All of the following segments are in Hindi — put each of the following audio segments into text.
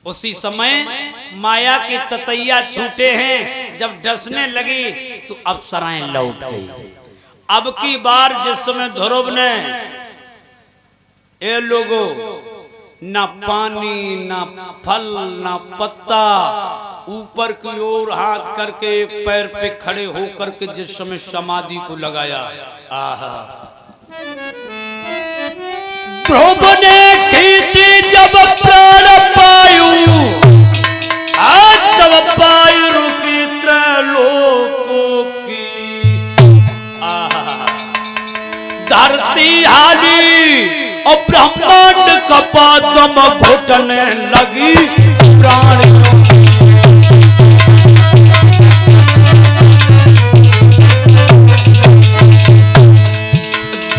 उसी समय माया की ततैया छूटे हैं, जब डसने लगी तो अप्सराएं लौट गई। अब की बार जिस समय ध्रुव ने ए लोगों ना पानी ना फल ना पत्ता, ऊपर की ओर हाथ करके एक पैर पे खड़े होकर के जिस समय समाधि को लगाया, आहा ध्रुव ने खींची जब प्राण पायु, तब पायु रुकी त्रैलोकों की, आहा धरती हाली और ब्रह्मांड कपातम घुटने लगी प्राण।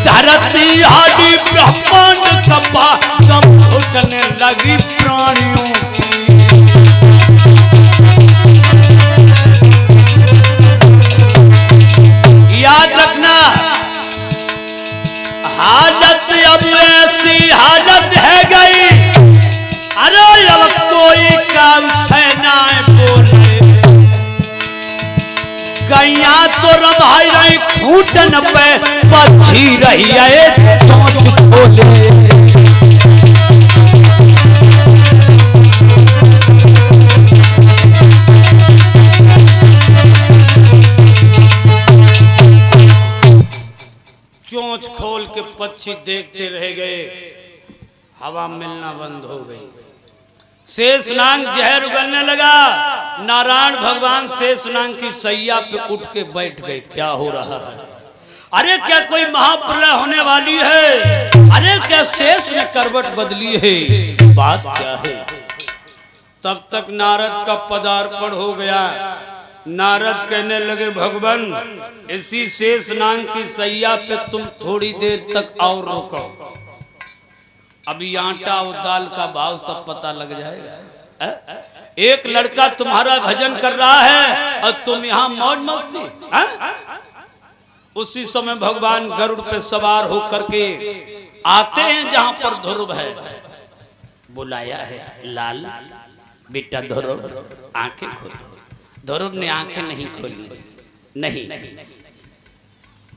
धरती हाली ब्रह्मांड कपातम घुटने लगी प्राणियों की। याद रखना हालत अब ऐसी हालत है गई, अरे अब कोई का सेनाएं बोले, गैया तो रमाई रही खूंटन पे पक्षी रही है चोंच खोले। चोंच खोल के पक्षी देखते रह गए, हवा मिलना बंद हो गई। शेषनाग जहर उगलने लगा। नारायण भगवान शेषनाग की सैया पे उठ के बैठ गए। क्या हो रहा है? अरे क्या कोई महाप्रलय होने वाली है? अरे क्या शेष ने करवट बदली है? बात क्या है? तब तक नारद का पदार्पण हो गया। नारद कहने लगे, भगवान इसी शेषनाग की सैया पे तुम थोड़ी देर तक और रुको, अभी आटा और दाल का भाव सब पता लग जाएगा। एक लड़का तुम्हारा भजन कर रहा है और तुम यहाँ मौज मस्ती। उसी समय भगवान गरुड़ पे सवार होकर के आते हैं जहां पर ध्रुव है। बुलाया है, लाल बेटा ध्रुव आंखें खोलो। ध्रुव ने आंखें नहीं खोली। नहीं,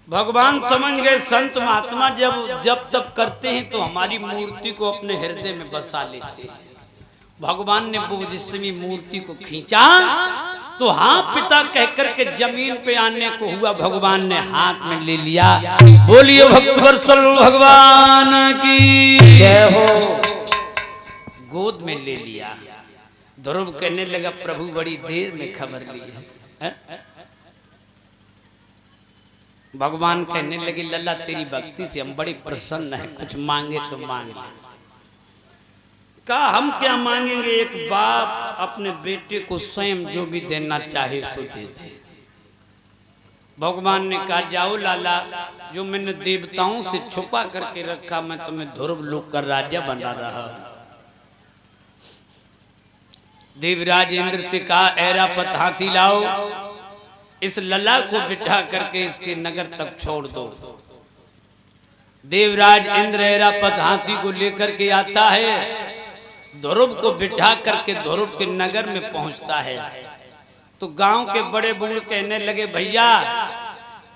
भगवान समझ गए संत महात्मा जब तब करते हैं तो हमारी मूर्ति को अपने हृदय में बसा लेते हैं। भगवान ने वो जिसमें मूर्ति को खींचा तो हाँ पिता कहकर के जमीन पे आने को हुआ, भगवान ने हाथ में ले लिया। बोलिए भक्तवत्सल भगवान की जय हो। गोद में ले लिया। ध्रुव कहने लगा, प्रभु बड़ी देर में खबर ली है। भगवान कहने लगे, लल्ला तेरी भक्ति से हम बड़े प्रसन्न हैं, कुछ मांगे तो मांग ले। कहा हम क्या मांगेंगे, एक बाप अपने बेटे को स्वयं जो भी देना चाहे सो दे दे। भगवान ने कहा, जाओ लाला, जो मैंने देवताओं से छुपा करके रखा मैं तुम्हें ध्रुव लोक का राजा बना रहा हूं। देवराज इंद्र से कहा, ऐरापत हाथी लाओ, इस लला को बिठा करके इसके नगर तक छोड़ दो। देवराज इंद्र ऐरापत हाथी को लेकर के आता है, ध्रुव को बिठा करके ध्रुव के नगर में पहुंचता है। तो गांव के बड़े बूढ़े कहने लगे, भैया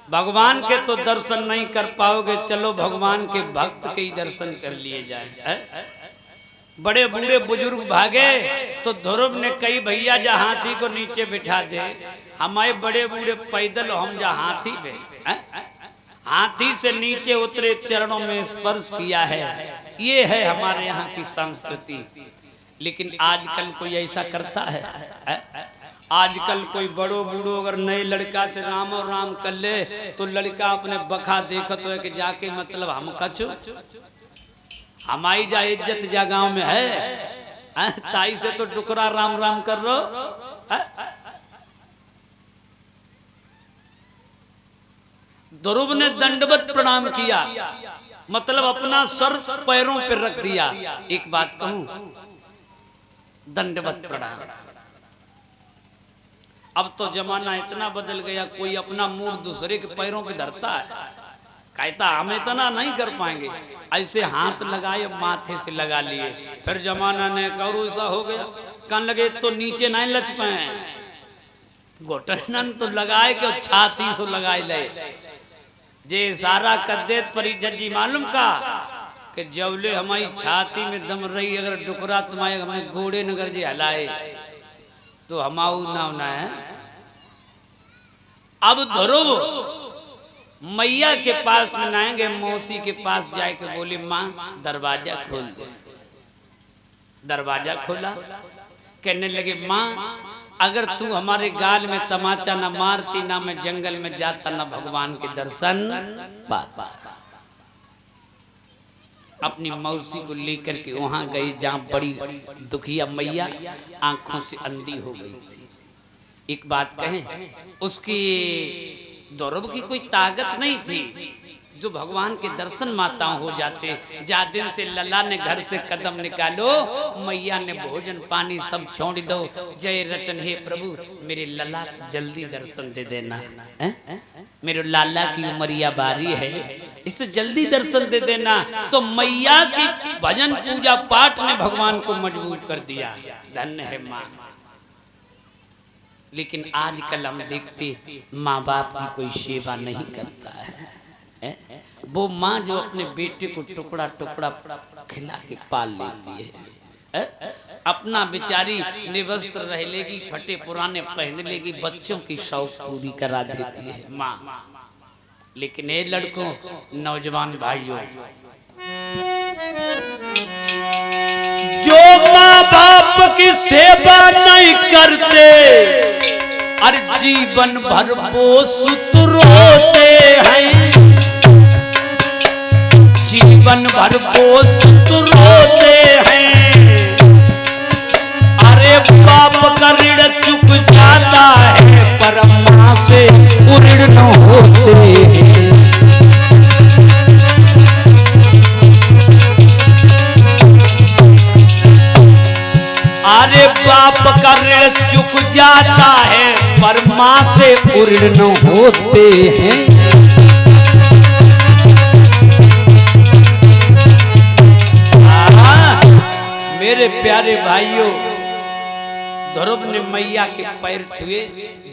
भगवान के तो दर्शन नहीं कर पाओगे, चलो भगवान के भक्त के ही दर्शन कर लिए जाए। बड़े बूढ़े बुजुर्ग भागे तो ध्रुव ने कही, भैया जा हाथी को नीचे बिठा दे, हमारे बड़े बूढ़े पैदल हम जा हाथी पे। हाथी से नीचे उतरे, चरणों में स्पर्श किया है। ये है हमारे यहाँ की संस्कृति। लेकिन आजकल कोई ऐसा करता है? आजकल कोई बड़ो बूढ़ो अगर नए लड़का से राम और राम कर ले तो लड़का अपने बखा देखत हो कि जाके मतलब हम कछु हमारी जा इज्जत जा गांव में है, ताई से तो डुकरा राम राम कर रो। ध्रुव ने दंडवत प्रणाम किया, मतलब अपना सर पैरों पर रख दिया। एक बात कहूं, दंडवत प्रणाम। अब तो जमाना इतना बदल गया, कोई अपना मुंह दूसरे के पैरों पे धरता है, कहता हम इतना नहीं कर पाएंगे, ऐसे हाथ लगाए माथे से लगा लिए। फिर जमाना ने करो ऐसा हो गया, कहने लगे तो नीचे नहीं लच पाए, घोटनन तो लगाए के छाती से लगाए ले जे सारा कद्दे परी जज्जी मालूम का कि जवले हमारी छाती में दम रही अगर डुकरा तुम्हारे हमने घोड़े नगर जे हलाए तो हमाऊ ना होना है। अब ध्रुव मैया के पास में आएंगे, मौसी के पास जाए के बोली माँ दरवाजा खोल दे। दरवाजा खोला, कहने लगे माँ अगर तू हमारे गाल में तमाचा न मारती ना मैं जंगल में जाता ना भगवान के दर्शन पाता। अपनी मौसी को लेकर के वहां गई जहां बड़ी दुखिया मैया आंखों से अंधी हो गई थी। एक बात कहें, उसकी ध्रुव की कोई ताकत नहीं थी जो भगवान के दर्शन माताओं हो जाते। जा दिन से लला ने घर से कदम निकालो, मैया ने भोजन पानी सब छोड़ दो, जय रतन हे प्रभु मेरे लला जल्दी दर्शन दे देना, मेरे लाला की उमरिया बारी है, इससे जल्दी दर्शन दे देना। तो मैया की भजन पूजा पाठ ने भगवान को मजबूर कर दिया। धन्य है माँ। लेकिन आजकल हम देखते माँ बाप की कोई सेवा नहीं करता है। वो माँ जो अपने बेटे को टुकड़ा टुकड़ा खिला के पाल लेती है, अपना बेचारी निवस्त्र रह लेगी, फटे पुराने पहन लेगी, बच्चों की शौक पूरी करा देती है माँ। लेकिन ये लड़कों नौजवान भाइयों, जो माँ बाप की सेवा नहीं करते अरे जीवन भर वो सुत रोते हैं, जीवन भर वो सुत रोते हैं। अरे बाप का ऋण चुक जाता है पर माँ से ऋण न होते हैं। अरे बाप का ऋण चुक जाता है पर माँ से ऋण न होते हैं। मेरे प्यारे भाइयों, ध्रुव ने मैया के पैर छुए,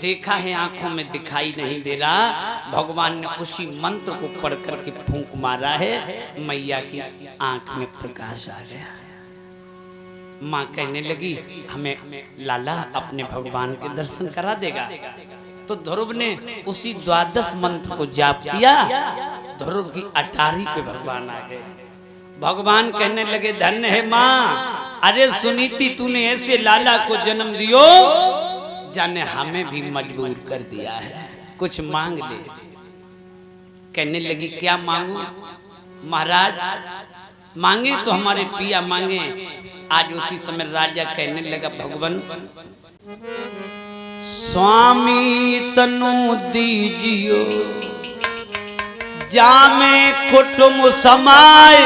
देखा है आंखों में दिखाई नहीं दे रहा। भगवान ने उसी मंत्र को पढ़ करके फूंक मारा है, मैया की आंख में प्रकाश आ गया। माँ कहने लगी हमें लाला अपने भगवान के दर्शन करा देगा। तो ध्रुव ने उसी द्वादश मंत्र को जाप किया, ध्रुव की अटारी पे भगवान आ गए। भगवान कहने लगे धन्य है माँ, अरे सुनीति तूने ऐसे लाला को जन्म दियो जाने हमें भी मजबूर कर दिया है, कुछ मांग ले। कहने लगी क्या मांगू महाराज? मांगे तो हमारे पिया मांगे। आज उसी समय राजा कहने लगा भगवान स्वामी तनु दीजियो जामे कुटुंब समाए,